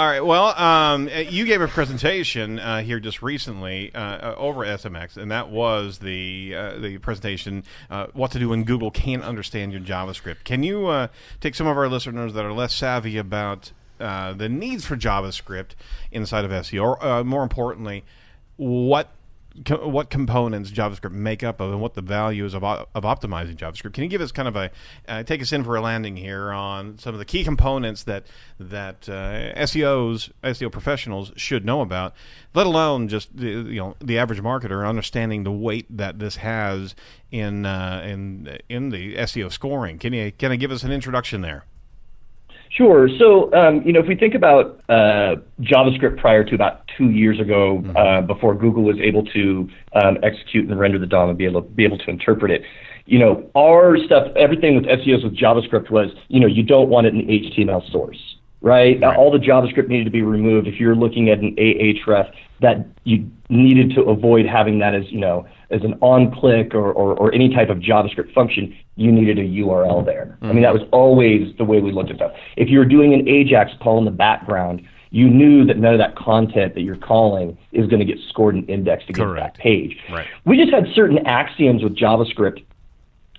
All right. Well, you gave a presentation here just recently over SMX, and that was the presentation, what to do when Google can't understand your JavaScript. Can you take some of our listeners that are less savvy about the needs for JavaScript inside of SEO, or more importantly, what components JavaScript make up of, and what the value is of optimizing JavaScript? Can you give us kind of take us in for a landing here on some of the key components that SEO professionals should know about, let alone just the average marketer understanding the weight that this has in the SEO scoring? Can you give us an introduction there? Sure. So, if we think about JavaScript prior to about 2 years ago, before Google was able to execute and render the DOM and be able to interpret it, our stuff, everything with SEOs with JavaScript was, you don't want it in HTML source, right? All the JavaScript needed to be removed. If you're looking at an Ahref, that you needed to avoid having that as, as an on-click or any type of JavaScript function, you needed a URL there. I mean, that was always the way we looked at stuff. If you were doing an AJAX call in the background, you knew that none of that content that you're calling is going to get scored and indexed to get to that page. Right. We just had certain axioms with JavaScript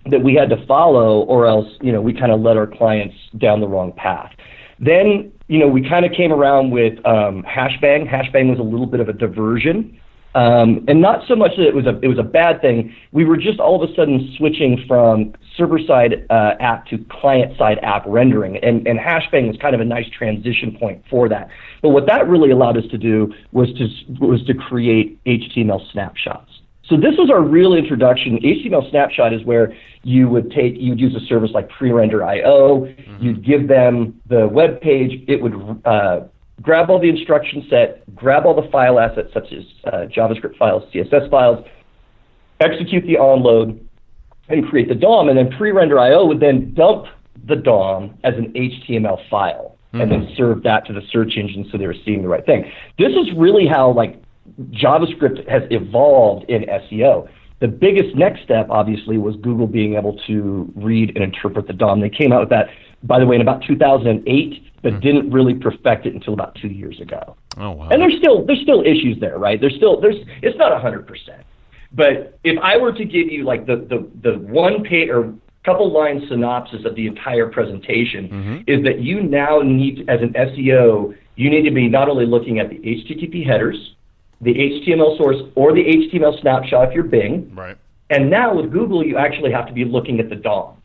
that we had to follow, or else, we kind of led our clients down the wrong path. Then, we kind of came around with hashbang. Hashbang was a little bit of a diversion. And not so much that it was a bad thing. We were just all of a sudden switching from server-side app to client-side app rendering, and hashbang was kind of a nice transition point for that. But what that really allowed us to do was to create HTML snapshots. So this was our real introduction. HTML snapshot is where you'd use a service like pre-render.io. You'd give them the web page. It would grab all the instruction set, grab all the file assets such as JavaScript files, CSS files, execute the onload, and create the DOM. And then pre-render.io would then dump the DOM as an HTML file and then serve that to the search engine so they were seeing the right thing. This is really how JavaScript has evolved in SEO. The biggest next step, obviously, was Google being able to read and interpret the DOM. They came out with that, by the way, in about 2008, but didn't really perfect it until about 2 years ago. Oh, wow. And there's still issues there, right? It's not 100%. But if I were to give you the one page or couple line synopsis of the entire presentation, is that you now need, as an SEO, you need to be not only looking at the HTTP headers, the HTML source, or the HTML snapshot if you're Bing. Right. And now with Google, you actually have to be looking at the DOM.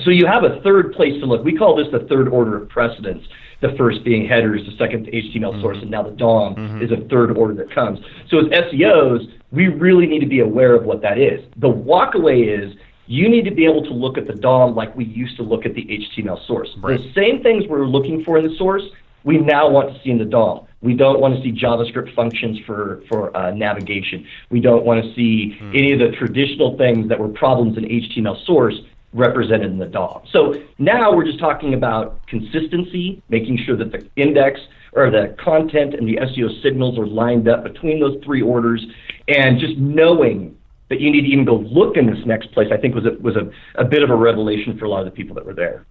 So you have a third place to look. We call this the third order of precedence, the first being headers, the second the HTML source, and now the DOM is a third order that comes. So as SEOs, we really need to be aware of what that is. The walkaway is you need to be able to look at the DOM like we used to look at the HTML source. Right. The same things we're looking for in the source, we now want to see in the DOM. We don't want to see JavaScript functions for navigation. We don't want to see any of the traditional things that were problems in HTML source represented in the DOM. So now we're just talking about consistency, making sure that the index or the content and the SEO signals are lined up between those three orders, and just knowing that you need to even go look in this next place, I think was a bit of a revelation for a lot of the people that were there.